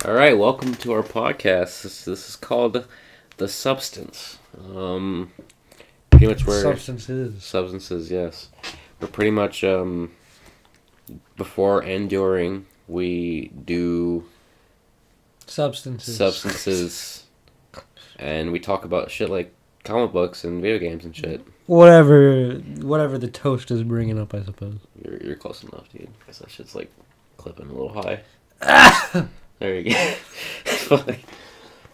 All right, welcome to our podcast. This is called The Substance. Pretty much where substances, yes. We're pretty much before and during we do substances, and we talk about shit like comic books and video games and shit. Whatever the toast is bringing up, I suppose. You're close enough, dude. I guess that shit's like clipping a little high. There you go. It's funny.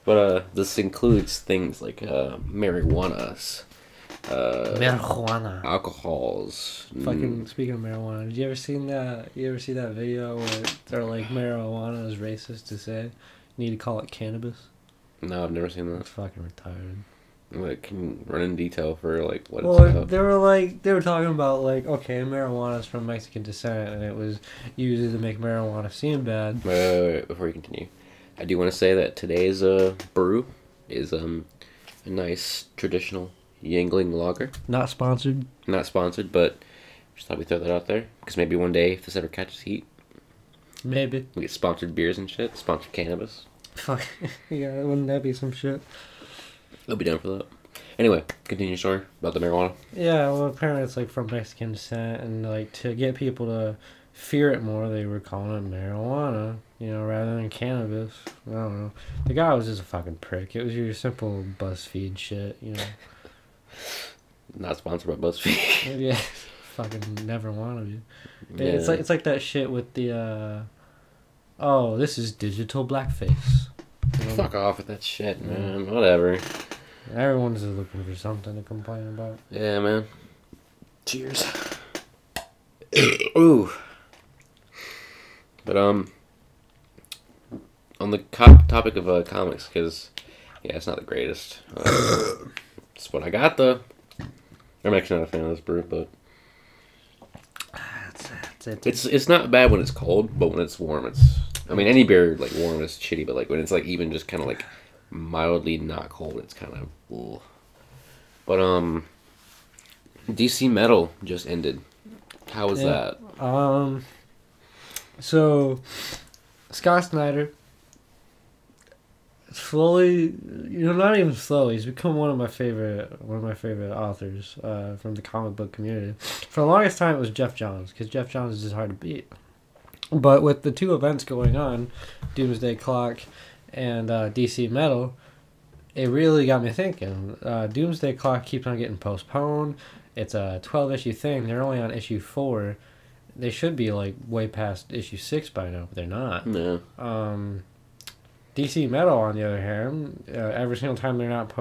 But this includes things like marijuana, alcohols. Fucking speaking of marijuana, did you ever see that video where they're like marijuana is racist to say? You need to call it cannabis. No, I've never seen that. It's fucking retarded. Like, can you run in detail for like what well, it's about? They were talking about like, okay, marijuana is from Mexican descent and it was used to make marijuana seem bad. Wait, before you continue, I do want to say that today's brew is a nice traditional Yuengling lager. Not sponsored. Not sponsored, but just thought we'd throw that out there because maybe one day if this ever catches heat, maybe we get sponsored beers and shit, sponsored cannabis. Fuck yeah, wouldn't that be some shit? I'll be down for that. Anyway, continue your story about the marijuana. Yeah, well, apparently it's like from Mexican descent, and like to get people to fear it more, they were calling it marijuana, rather than cannabis. I don't know. The guy was just a fucking prick. It was your simple BuzzFeed shit, Not sponsored by BuzzFeed. Yeah, fucking never wanted you. Yeah. It's like that shit with the oh, this is digital blackface. Fuck off with that shit, man. Whatever. Everyone's just looking for something to complain about. Yeah, man. Cheers. Ooh. But on the topic of comics, because yeah, it's not the greatest. It's what I got though. I'm actually not a fan of this brew, but it's not bad when it's cold, but when it's warm, I mean, any beer like warm is shitty, but like when it's like even just kind of like mildly not cold, it's kind of. Ugh. But DC Metal just ended. How was that? So Scott Snyder slowly, not even slowly, he's become one of my favorite authors from the comic book community. For the longest time, it was Jeff Johns, because Jeff Johns is just hard to beat. But with the two events going on, Doomsday Clock and DC Metal, it really got me thinking. Doomsday Clock keeps on getting postponed. It's a 12-issue thing. They're only on issue 4. They should be like way past issue 6 by now, but they're not. No. DC Metal, on the other hand, every single time they're not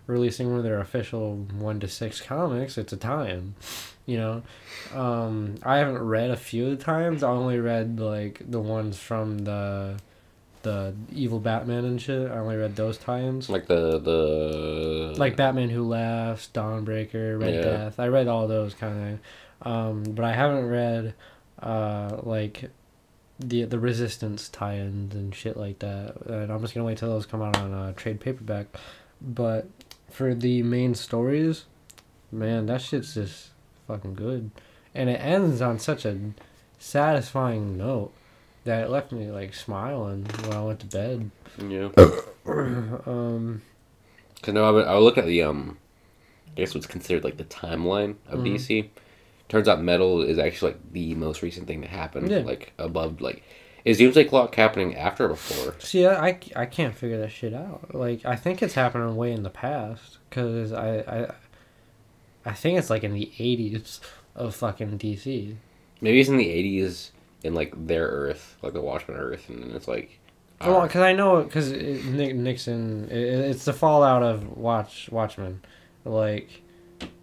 releasing one of their official 1-6 comics, it's a tie-in. I haven't read a few of the times. I only read like the ones from the evil Batman and shit. I only read those tie-ins. Like the like Batman Who Laughs, Dawnbreaker, Red Death. I read all those kind of, but I haven't read like the Resistance tie-ins and shit like that. And I'm just gonna wait till those come out on trade paperback. But for the main stories, man, that shit's just fucking good, and it ends on such a satisfying note that it left me like smiling when I went to bed. Yeah. Cause no, I look at the I guess what's considered like the timeline of DC. Turns out Metal is actually like the most recent thing to happen. Yeah. Like above like, is Doomsday Clock happening after or before? See, I can't figure that shit out. Like I think it's happening way in the past, cause I think it's like in the 80s of fucking DC. Maybe it's in the 80s in like their Earth, like the Watchmen Earth, and then it's like. Well, because I know, because Nixon, it's the fallout of Watchmen. Like,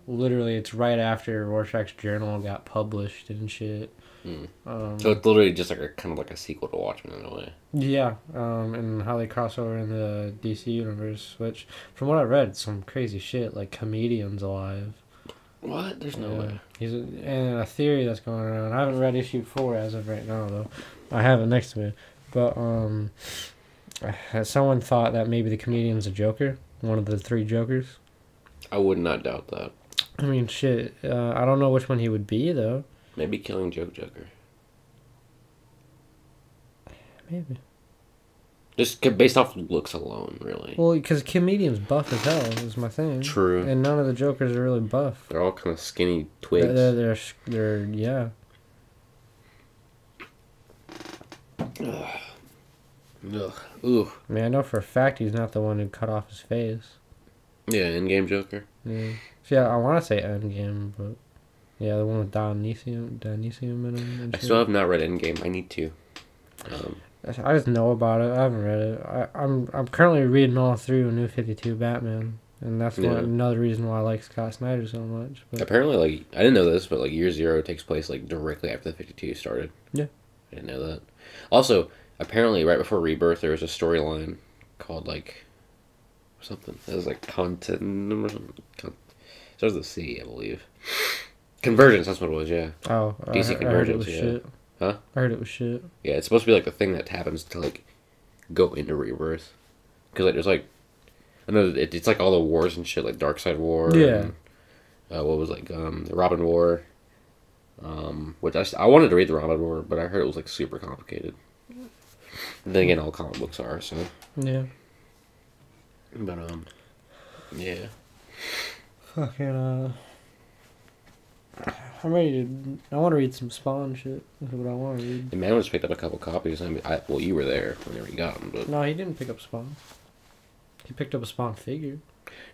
literally, it's right after Rorschach's Journal got published and shit. So it's literally just like a kind of like a sequel to Watchmen in a way. Yeah, and how they cross over in the DC universe, which, from what I read, some crazy shit, like Comedian's alive. What? There's no way. And a theory that's going around. I haven't read issue 4 as of right now, though. I have it next to me. But someone thought that maybe the Comedian's a Joker, one of the 3 Jokers. I would not doubt that. I mean, shit. I don't know which one he would be, though. Maybe Killing Joke Joker. Maybe. Just based off looks alone, really. Well, because comedians buff as hell is my thing. True. And none of the Jokers are really buff. They're all kind of skinny twigs. They're yeah. Ugh. Ugh. Ooh. I mean, I know for a fact he's not the one who cut off his face. Yeah, Endgame Joker. Yeah. So, yeah, I want to say Endgame, but yeah, the one with Dionysium in him. And I still have not read Endgame. I need to. I just know about it. I haven't read it. I'm currently reading all through New 52 Batman, and that's another reason why I like Scott Snyder so much. But apparently, like, I didn't know this, but like Year Zero takes place like directly after the 52 started. Yeah, I didn't know that. Also, apparently, right before Rebirth, there was a storyline called like something. It was like content or something. Starts with a C, I believe. Convergence. That's what it was. Yeah. Oh, DC Convergence. Yeah. Shit. Huh? I heard it was shit. Yeah, it's supposed to be like the thing that happens to like go into Rebirth, because like there's like, I know it's like all the wars and shit, like Darkseid War. Yeah. And, what was like the Robin War. Which I wanted to read the Robin War, but I heard it was like super complicated. And then again, all comic books are so. Yeah. But yeah. Fucking I'm ready to. I want to read some Spawn shit. That's what I want to read. The man just picked up a couple copies. I mean, well, you were there whenever he got them, but no, he didn't pick up Spawn. He picked up a Spawn figure.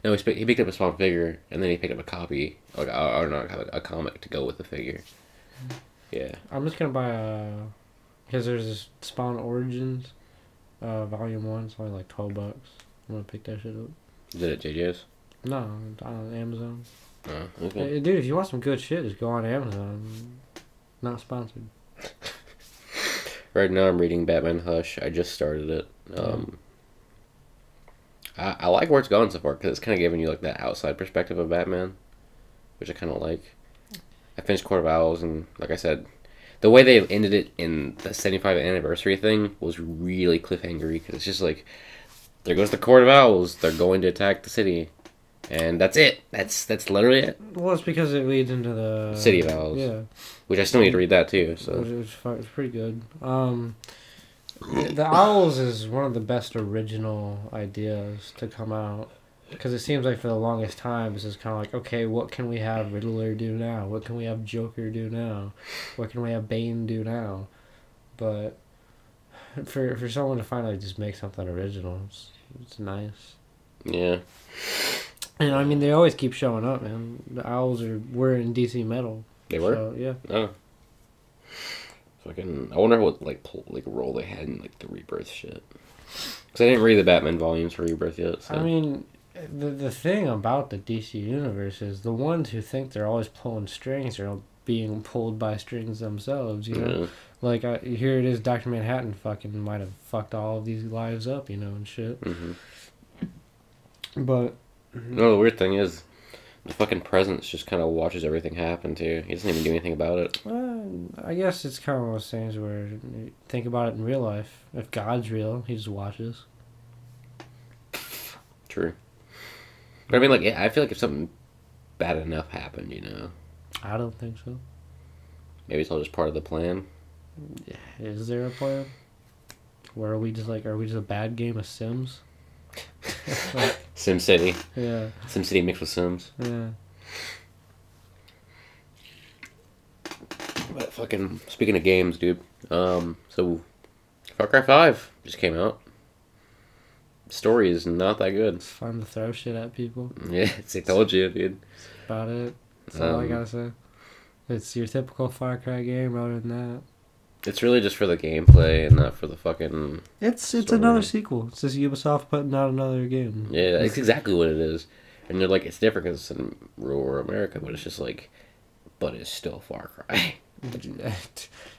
No, he picked up a Spawn figure, and then he picked up a copy, like or not a comic to go with the figure. Yeah. I'm just gonna buy because there's this Spawn Origins, Volume 1. It's only like $12. I'm gonna pick that shit up. Is it at JJ's? No, on Amazon. Oh, okay. Hey, dude, if you want some good shit, just go on Amazon. Not sponsored. Right now I'm reading Batman Hush. I just started it. I like where it's going so far because it's kind of giving you like that outside perspective of Batman, which I kind of like. I finished Court of Owls, and like I said, the way they ended it in the 75th anniversary thing was really cliffhangery because it's just like, there goes the Court of Owls. They're going to attack the city. And that's it. That's literally it. Well, it's because it leads into the City of Owls. Yeah. Which I still need to read that too. So it's pretty good. The Owls is one of the best original ideas to come out because it seems like for the longest time it's just kind of like, okay, what can we have Riddler do now? What can we have Joker do now? What can we have Bane do now? But for someone to finally just make something original, it's nice. Yeah. And I mean, they always keep showing up, man. The Owls were in DC Metal. They were? So, yeah. Oh. Fucking, I wonder what like role they had in like the Rebirth shit. Because I didn't read the Batman volumes for Rebirth yet. So. I mean, the thing about the DC universe is the ones who think they're always pulling strings are being pulled by strings themselves, you know? Yeah. Like, here it is, Dr. Manhattan fucking might have fucked all of these lives up, you know, and shit. Mm-hmm. But... No, the weird thing is, the fucking Presence just kind of watches everything happen, too. He doesn't even do anything about it. I guess it's kind of one of those things where you think about it in real life. If God's real, he just watches. True. But I mean, like, I feel like if something bad enough happened, you know. I don't think so. Maybe it's all just part of the plan. Yeah. Is there a plan? Where are we just a bad game of Sims? Like, SimCity. Yeah. SimCity mixed with Sims. Yeah. But fucking, speaking of games, dude. So, Far Cry 5 just came out. Story is not that good. It's fun to throw shit at people. Yeah, I told you, dude. That's about it. That's all I gotta say. It's your typical Far Cry game, other than that. It's really just for the gameplay and not for the fucking... It's another sequel. It's just Ubisoft putting out another game. Yeah, it's exactly what it is. And they're like, it's different because it's in rural America, but it's just like... But it's still Far Cry.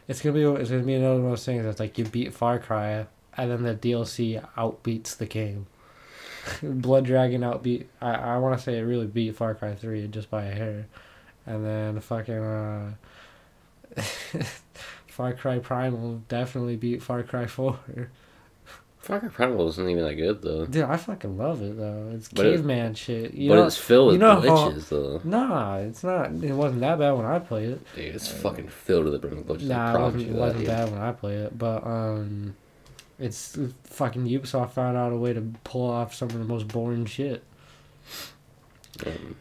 It's gonna be another one of those things that's like, you beat Far Cry, and then the DLC outbeats the game. Blood Dragon outbeat... I want to say it really beat Far Cry 3 just by a hair. And then fucking... Far Cry Primal definitely beat Far Cry 4. Far Cry Primal isn't even that good, though. Dude, I fucking love it, though. It's caveman shit. It's filled with glitches, though. Nah, it's not. It wasn't that bad when I played it. Dude, it's fucking filled with glitches. Nah, it wasn't bad when I played it. But, It's fucking Ubisoft found out a way to pull off some of the most boring shit.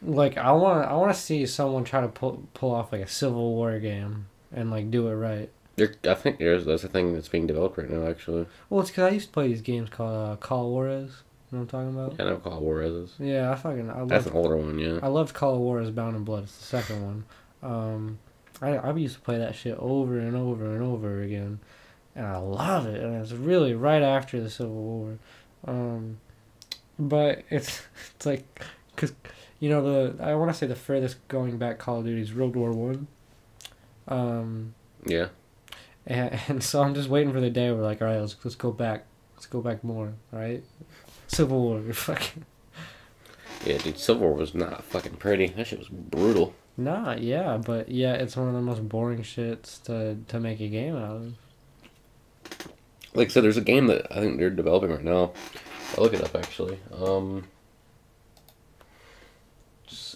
Like I want to see someone try to pull off like a Civil War game and like do it right. I think that's a thing that's being developed right now, actually. Well, it's because I used to play these games called Call of Juarez. You know what I'm talking about? Yeah, I know Call of Juarez is. Yeah, That's an older one, yeah. I loved Call of Juarez Bound in Blood. It's the second one. I used to play that shit over and over and over again, and I love it. And it's really right after the Civil War, but it's like, cause you know I want to say the furthest going back Call of Duty is World War One. Yeah. And so I'm just waiting for the day where like, all right, let's go back more, all right? Civil War, fucking. Yeah, dude, Civil War was not fucking pretty. That shit was brutal. Nah, yeah, but yeah, it's one of the most boring shits to make a game out of. Like I said, there's a game that I think they're developing right now. I'll look it up actually.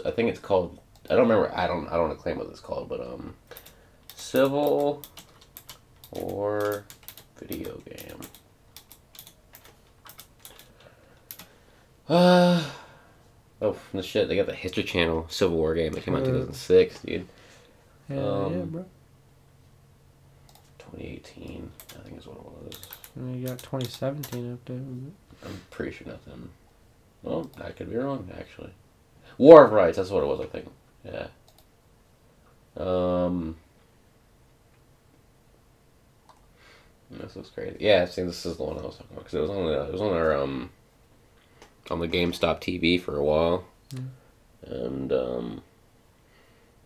I think it's called. I don't remember. I don't want to claim what it's called, but Civil War video game. Oh, the shit! They got the History Channel Civil War game that came out in 2006, dude. Hell yeah, bro. 2018, I think is what it was. And you got 2017 up there. I'm pretty sure nothing. Well, I could be wrong, actually. War of Rights, that's what it was, I think. Yeah. This looks crazy. Yeah, see, this is the one I was talking about because it was on our on the GameStop TV for a while, and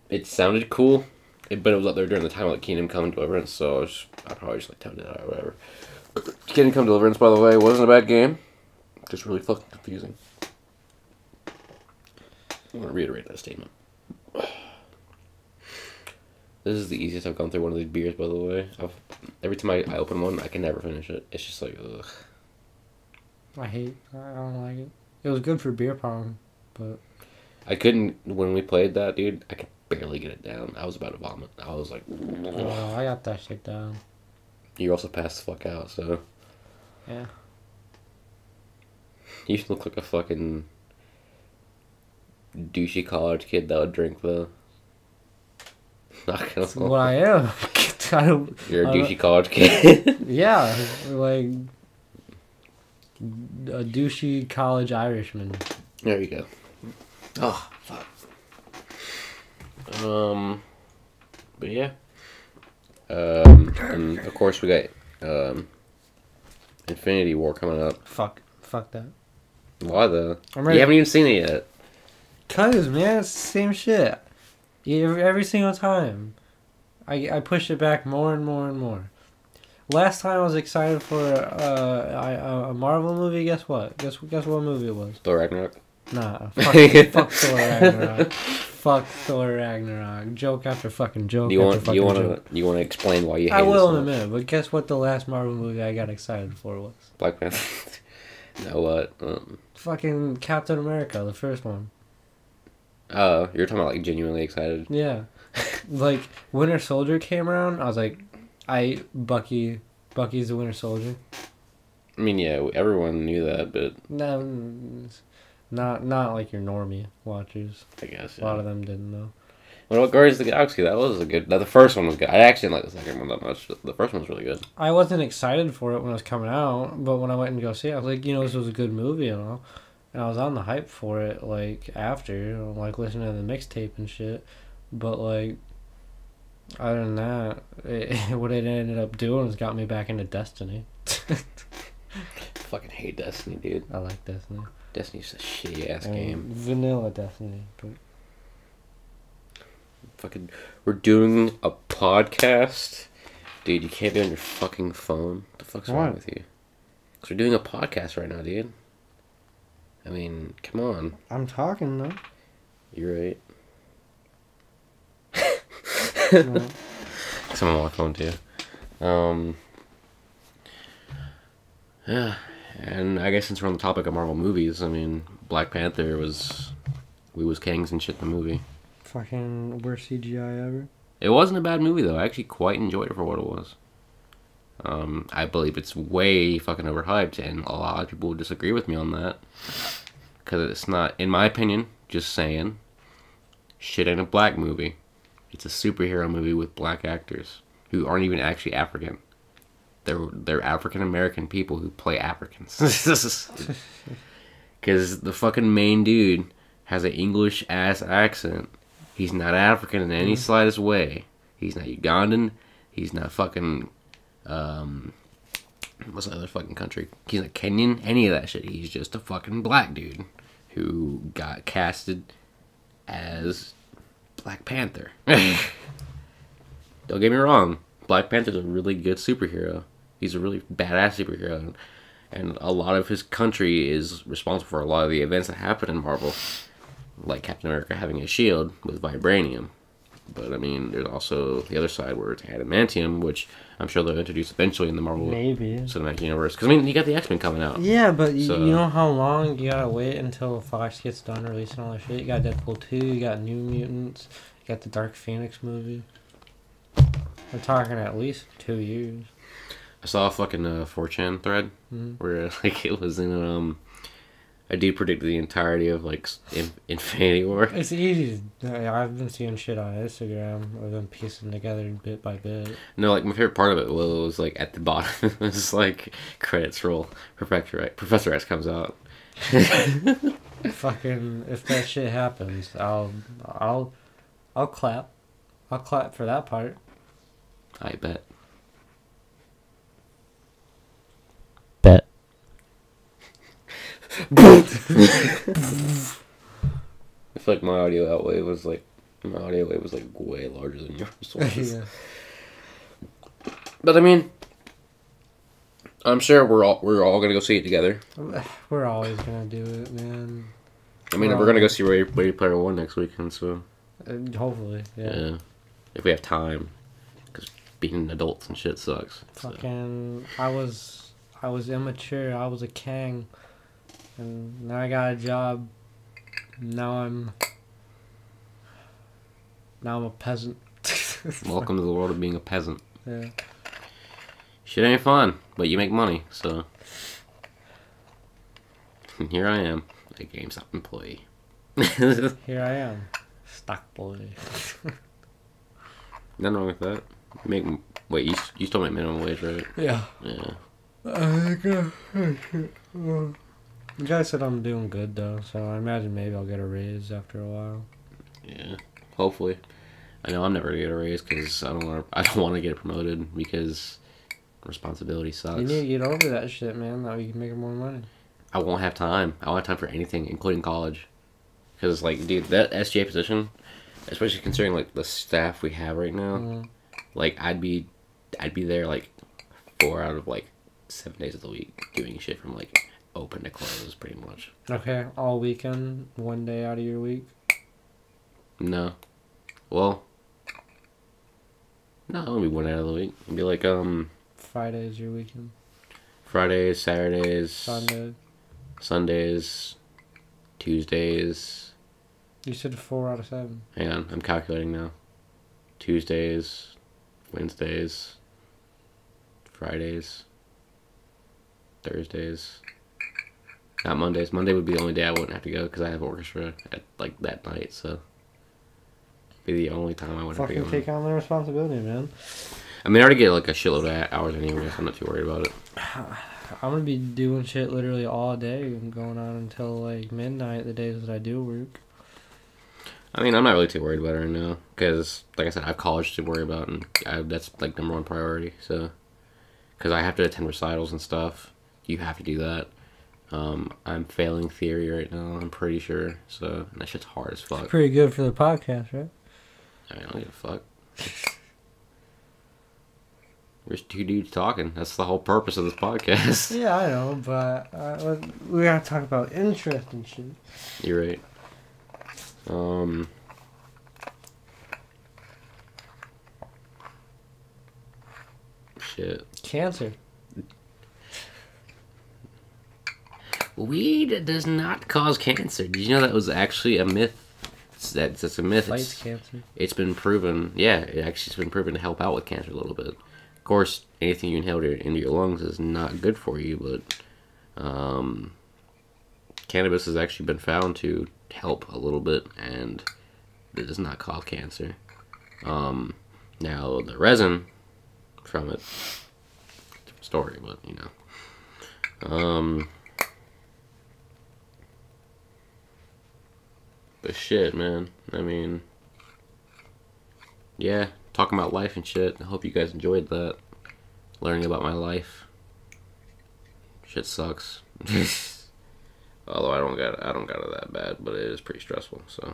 it sounded cool, but it was up there during the time of like Kingdom Come Deliverance, so I probably just like toned it out or whatever. Kingdom Come Deliverance, by the way, wasn't a bad game, just really fucking confusing. I want to reiterate that statement. This is the easiest I've gone through one of these beers, by the way. Every time I open one, I can never finish it. It's just like, ugh. I don't like it. It was good for beer pong, but... I couldn't, when we played that, dude, I could barely get it down. I was about to vomit. I was like... Oh, I got that shit down. You also passed the fuck out, so... Yeah. You look like a fucking... douchey college kid that would drink the... Not gonna lie. What I am. You're a douchey college kid. Yeah, like a douchey college Irishman. There you go. Oh, fuck. But yeah. And of course we got Infinity War coming up. Fuck that. Why though? You haven't even seen it yet. Cause man, it's the same shit. Every single time. I push it back more and more and more. Last time I was excited for a Marvel movie. Guess what? Guess what movie it was? Thor Ragnarok. Nah, fuck Thor Ragnarok. Fuck Thor Ragnarok. Joke after fucking joke. Do you want to explain why you hate it? I will in a minute. But guess what? The last Marvel movie I got excited for was Black Panther. No, what? Fucking Captain America, the first one. Oh, you're talking about like genuinely excited. Yeah. Like Winter Soldier came around, I was like, Bucky's the Winter Soldier. I mean, yeah, everyone knew that, but No, not like your normie watchers. I guess A lot of them didn't know. What about Guardians of the Galaxy? That was a good. The first one was good. I actually didn't like the second one that much. The first one was really good. I wasn't excited for it when it was coming out, but when I went and go see it, I was like, this was a good movie and all. And I was on the hype for it, like, after, like, listening to the mixtape and shit. But, like, other than that, what it ended up doing was got me back into Destiny. Fucking hate Destiny, dude. I like Destiny. Destiny's a shitty-ass game. Vanilla Destiny, but... Fucking... We're doing a podcast? Dude, you can't be on your fucking phone. What the fuck's wrong with you? Because we're doing a podcast right now, dude. I mean, come on. I'm talking, though. You're right. No. I'm on my phone, too. Yeah. And I guess since we're on the topic of Marvel movies, I mean, Black Panther was kings and shit in the movie. Fucking worst CGI ever. It wasn't a bad movie, though. I actually quite enjoyed it for what it was. I believe it's way fucking overhyped, and a lot of people would disagree with me on that. Because it's not, in my opinion, just saying, shit ain't a black movie. It's a superhero movie with black actors who aren't even actually African. They're African American people who play Africans. Because the fucking main dude has an English ass accent. He's not African in any slightest way. He's not Ugandan. He's not fucking what's the other fucking country? He's not Kenyan. Any of that shit. He's just a fucking black dude who got casted as Black Panther. Don't get me wrong. Black Panther's a really good superhero. He's a really badass superhero. And a lot of his country is responsible for a lot of the events that happen in Marvel. Like Captain America having a shield with vibranium. But, I mean, there's also the other side where it's adamantium, which I'm sure they'll introduce eventually in the Marvel Cinematic Universe. Because, I mean, you got the X-Men coming out. Yeah, but so, you know how long you gotta wait until Fox gets done releasing all that shit? You got Deadpool 2, you got New Mutants, you got the Dark Phoenix movie. We're talking at least 2 years. I saw a fucking 4chan thread where, like, it was in, a dude predicted the entirety of, like, Infinity War. It's easy. I've been seeing shit on Instagram. I've been piecing together bit by bit. No, like, my favorite part of it was, like, at the bottom. It was, like, credits roll. Professor X comes out. Fucking, if that shit happens, I'll clap. I'll clap for that part. I bet. Bet. I feel like my audio wave was like way larger than yours was. Yeah. But I mean, I'm sure we're all gonna go see it together. We're always gonna do it, man. I mean, we're gonna go see Ready Player One next weekend, so hopefully, yeah. If we have time, because being adults and shit sucks. Fucking, so. I was immature. I was a king. And now I got a job. Now I'm a peasant. Welcome to the world of being a peasant. Yeah. Shit ain't fun, but you make money, so. And here I am, a GameStop employee. Here I am, stock boy. Nothing wrong with that. Wait, you still make minimum wage, right? Yeah. Yeah. The guy said I'm doing good though, so I imagine maybe I'll get a raise after a while. Yeah, hopefully. I know I'm never gonna get a raise because I don't want to get promoted because responsibility sucks. You need to get over that shit, man. That way you can make more money. I won't have time. I won't have time for anything, including college. Because like, dude, that SGA position, especially considering like the staff we have right now, like I'd be there like 4 out of like 7 days of the week doing shit from like open to close, pretty much. Okay, all weekend, 1 day out of your week? No. Well, no, it'll be 1 out of the week. It'll be like, Friday's your weekend? Fridays, Saturdays, Sundays, Tuesdays. You said 4 out of 7. Hang on, I'm calculating now. Tuesdays, Wednesdays, Fridays, Thursdays. Not Mondays. Monday would be the only day I wouldn't have to go because I have orchestra at like that night. So be the only time I wouldn't have to go. Fucking take on the responsibility, man. I mean, I already get like a shitload of hours anyway, so I'm not too worried about it. I'm gonna be doing shit literally all day and going on until like midnight the days that I do work. I mean, I'm not really too worried about it right now because, like I said, I have college to worry about, and that's like #1 priority. So, because I have to attend recitals and stuff, you have to do that. I'm failing theory right now, I'm pretty sure. So, and that shit's hard as fuck. It's pretty good for the podcast, right? I mean, I don't give a fuck. We're just 2 dudes talking. That's the whole purpose of this podcast. Yeah, I know, but we gotta talk about interest and shit. You're right. Shit. Cancer. Weed does not cause cancer. Did you know that was actually a myth? That's a myth. Fights cancer. It's been proven. Yeah, it's been proven to help out with cancer a little bit. Of course, anything you inhale into your lungs is not good for you, but cannabis has actually been found to help a little bit, and it does not cause cancer. Now, the resin from it, different story, but, you know. But shit, man. I mean, yeah, talking about life and shit. I hope you guys enjoyed that. Learning about my life. Shit sucks. Although I don't got it that bad, but it is pretty stressful. So.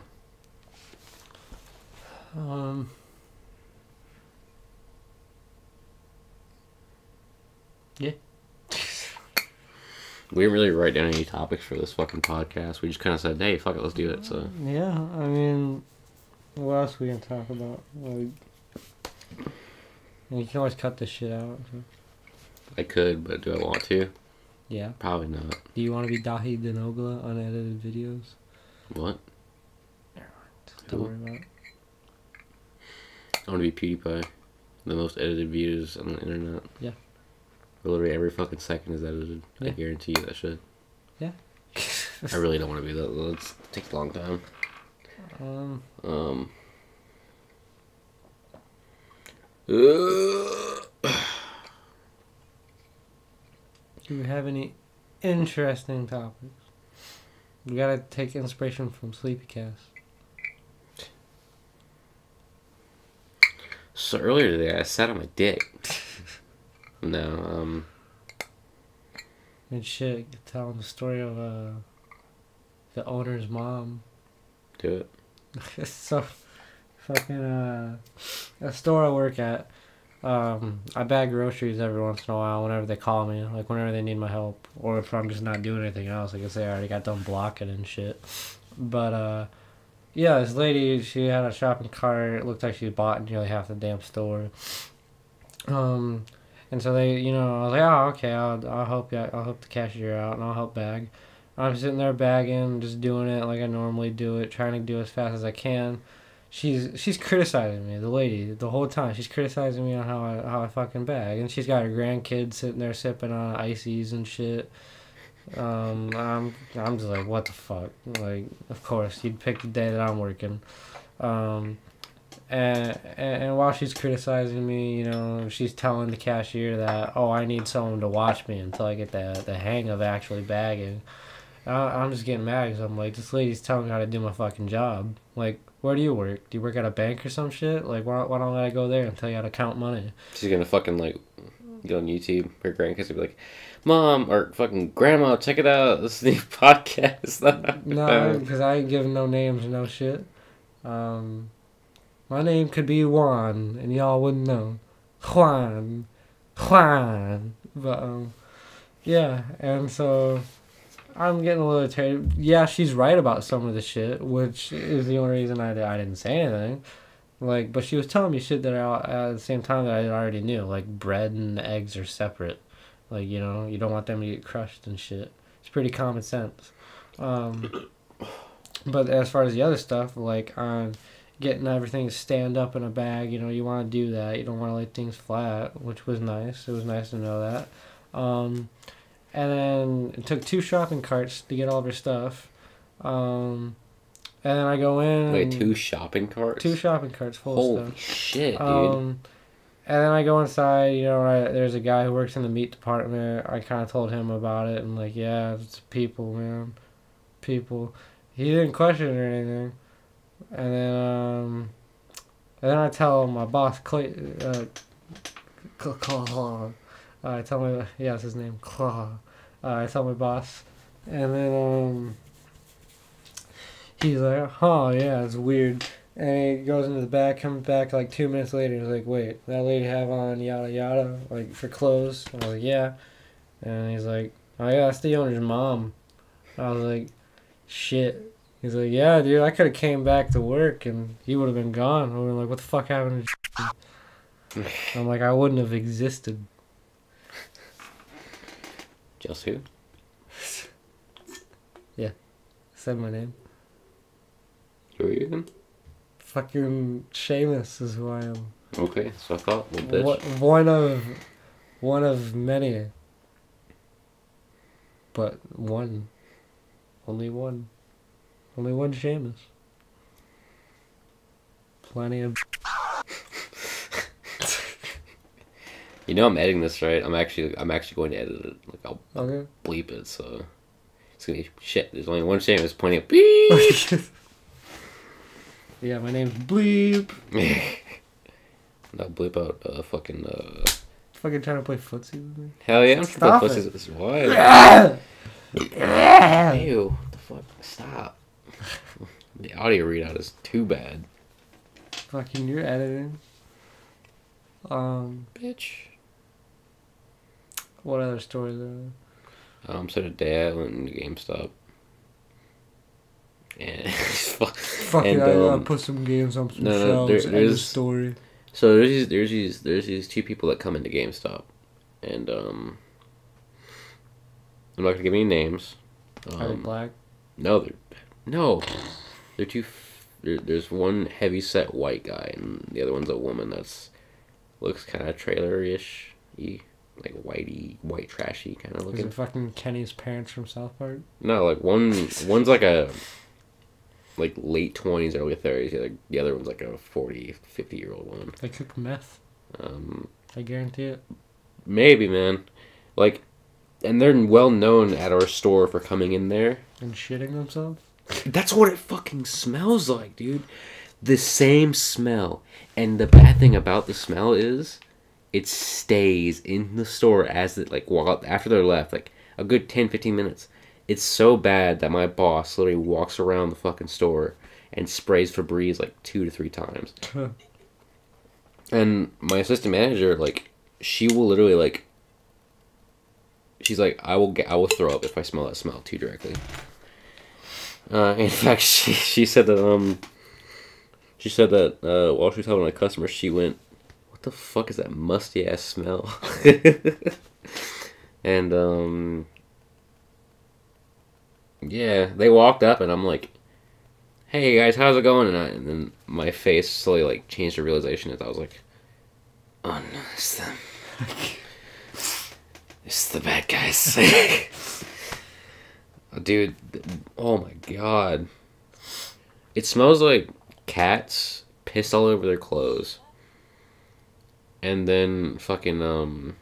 Yeah. We didn't really write down any topics for this fucking podcast. We just kind of said, "Hey, fuck it, let's do it." So. Yeah, I mean, what else we gonna talk about? Like, you can always cut this shit out. So. I could, but do I want to? Yeah. Probably not. Do you want to be Dahi Denogla unedited videos? What? Don't worry about it. I want to be PewDiePie. The most edited videos on the internet. Yeah. Literally every fucking second is edited. Yeah. I guarantee you that shit. Yeah. I really don't want to be that though. It takes a long time. Do we have any interesting topics? We gotta take inspiration from SleepyCast. So earlier today, I sat on my dick. No, And shit, telling the story of the owner's mom. Do it. It's so fucking a store I work at. I bag groceries every once in a while whenever they call me, like whenever they need my help, or if I'm just not doing anything else. Like I say, I already got done blocking and shit. But yeah, this lady, she had a shopping cart. It looked like she bought nearly half the damn store. And so they, you know, I was like, oh, okay, I'll help you. I'll help the cashier out, and I'll help bag. I'm sitting there bagging, just doing it like I normally do it, trying to do it as fast as I can. She's criticizing me, the lady, the whole time. She's criticizing me on how I fucking bag, and she's got her grandkids sitting there sipping on ices and shit. I'm just like, what the fuck? Like, of course, you'd pick the day that I'm working. And while she's criticizing me, you know, she's telling the cashier that, oh, I need someone to watch me until I get the hang of actually bagging. I'm just getting mad because I'm like, this lady's telling me how to do my fucking job. Like, where do you work? Do you work at a bank or some shit? Like, why don't I go there and tell you how to count money? She's gonna fucking, like, get on YouTube. Her grandkids will be like, Mom, or fucking Grandma, check it out. This is the podcast. No, because I ain't giving no names or no shit. My name could be Juan, and y'all wouldn't know. Juan. But, yeah, and so I'm getting a little irritated. Yeah, she's right about some of the shit, which is the only reason I didn't say anything. Like, but she was telling me shit that at the same time that I already knew. Like, bread and eggs are separate. Like, you know, you don't want them to get crushed and shit. It's pretty common sense. But as far as the other stuff, like, on getting everything to stand up in a bag, you know, you want to do that. You don't want to lay things flat, which was nice. It was nice to know that. And then it took 2 shopping carts to get all of her stuff. And then I go in. Wait, 2 shopping carts? 2 shopping carts full Holy of stuff. Shit, dude. And then I go inside, you know, there's a guy who works in the meat department. I kind of told him about it, and like, yeah, it's people, man. People. He didn't question it or anything. And then I tell my boss, Clay, Claw. I tell my, yeah, that's his name, Claw. I tell my boss, and then he's like, oh yeah, it's weird. And he goes into the back, comes back like 2 minutes later, and he's like, wait, that lady have on yada yada, like for clothes? I was like, yeah. And he's like, oh yeah, that's the owner's mom. I was like, shit. He's like, yeah, dude, I could have came back to work and he would have been gone. I would have been like, what the fuck happened to I'm like, I wouldn't have existed. Just who? Yeah. Said my name. Who are you then? Fucking Seamus is who I am. Okay, so I thought, little bitch. One of many. But one. Only one. Only one Seamus. Plenty of... You know I'm editing this, right? I'm actually going to edit it. Like I'll bleep it, so it's gonna be shit. There's only one Seamus pointing at beep. Yeah, my name's Bleep. No, bleep out fucking Fucking trying to play footsie with me? Hell yeah, I'm Stop trying to play footsie. This is why. Ew, what the fuck? Stop. The audio readout is too bad. Fucking, you're editing. Bitch. What other stories are there? So today I went into GameStop. And fucking, I gotta put some games on some shelves. There's a story. So there's these two people that come into GameStop, and I'm not gonna give any names. Are they black? No, they're two. There's one heavy set white guy, and the other one's a woman that's looks kind of trailer-ish, like white trashy kind of looking. Is it fucking Kenny's parents from South Park? No, like one's like a late 20s, early 30s. The other one's like a 40, 50-year-old woman. They cook meth. I guarantee it. Maybe, man. Like, and they're well known at our store for coming in there and shitting themselves. That's what it fucking smells like, dude. The same smell. And the bad thing about the smell is it stays in the store as it, like, after they're left, like, a good 10, 15 minutes. It's so bad that my boss literally walks around the fucking store and sprays Febreze, like, 2 to 3 times. And my assistant manager, like, she will literally, like, she's like, I will throw up if I smell that smell too directly. In fact, she said that while she was helping my customer, she went, "What the fuck is that musty ass smell?" And yeah, they walked up and I'm like, "Hey guys, how's it going?" And then my face slowly like changed to realization as I was like, "Oh no, it's the bad guys." Dude, oh my god. It smells like cats pissed all over their clothes. And then fucking,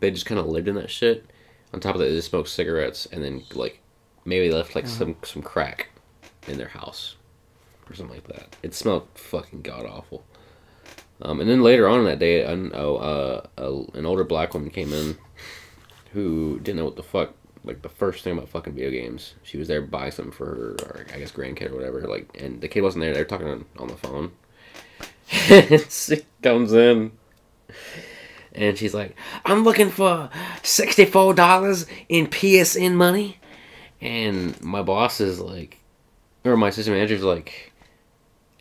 they just kind of lived in that shit. On top of that, they just smoked cigarettes and then, like, maybe left, like, some crack in their house. Or something like that. It smelled fucking god-awful. And then later on in that day, an older black woman came in who didn't know what the fuck, like, the first thing about fucking video games. She was there buying something for her, or I guess grandkid or whatever, like, and the kid wasn't there. They were talking on the phone. And she comes in, and she's like, "I'm looking for $64 in PSN money." And my boss is like, or my assistant manager's like,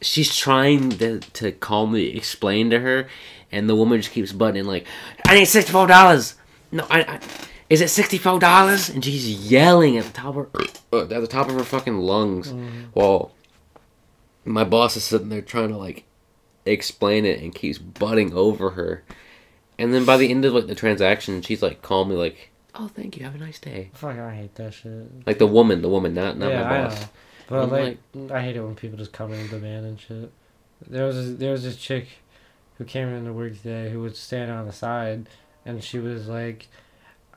she's trying to calmly explain to her, and the woman just keeps butting in like, "I need $64. No, I is it $64? And she's yelling at the top of her fucking lungs, while my boss is sitting there trying to like explain it and keeps butting over her. And then by the end of like the transaction, she's like calmly like, "Oh, thank you, have a nice day." Fuck, I hate that shit. Like the woman, not yeah, my boss. I know. But like, I hate it when people just come in and demand and shit. There was this chick who came into work today who was standing on the side, and she was like,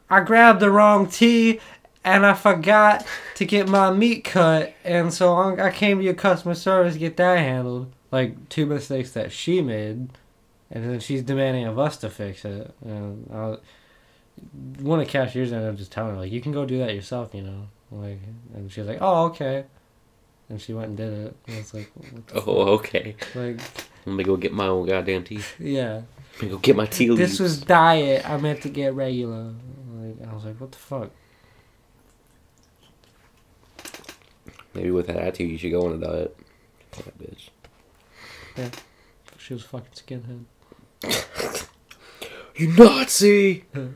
"I grabbed the wrong tea, and I forgot to get my meat cut, and so I came to your customer service to get that handled." Like, 2 mistakes that she made, and then she's demanding of us to fix it. And one of the cashiers ended up just telling her, like, "You can go do that yourself, you know." Like, and she was like, "Oh, okay." And she went and did it. And it's like, "Oh, okay." Like, let me go get my own goddamn tea. Yeah. Let me go get my tea leaves. This was diet. I meant to get regular. Like, I was like, what the fuck? Maybe with that attitude, you should go on a diet. Fuck that bitch. Yeah. She was fucking skinhead. You Nazi! But,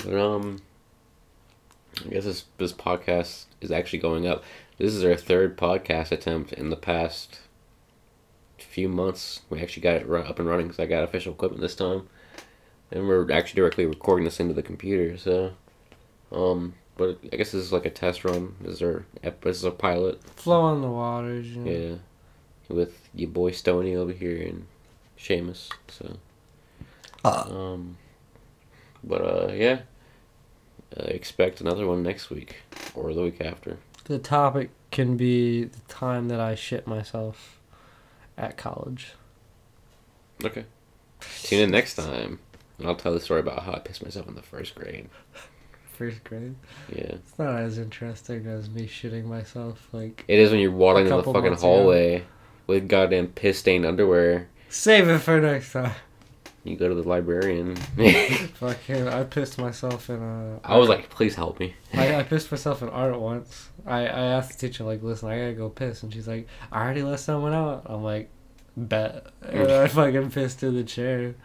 I guess this podcast is actually going up. This is our 3rd podcast attempt in the past few months. We actually got it up and running because I got official equipment this time, and we're actually directly recording this into the computer. So, but I guess this is like a test run. This is a pilot. Flow on the waters. You know? Yeah, with your boy Stoney over here and Seamus. So, yeah. Expect another one next week or the week after. The topic can be the time that I shit myself at college. Okay. Tune in next time. And I'll tell the story about how I pissed myself in the first grade. First grade? Yeah. It's not as interesting as me shitting myself. Like it is when you're walking in the fucking hallway with goddamn piss-stained underwear. Save it for next time. You go to the librarian. Fucking, I pissed myself in a... I was like, please help me. I pissed myself in art once. I asked the teacher, like, listen, I gotta go piss. And she's like, I already let someone out. I'm like, bet. And I fucking pissed in the chair.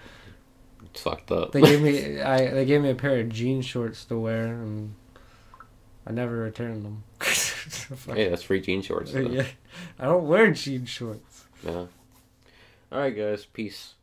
It's fucked up. They gave me a pair of jean shorts to wear, and I never returned them. Hey, that's free jean shorts. Yeah. I don't wear jean shorts. Yeah. Alright, guys. Peace.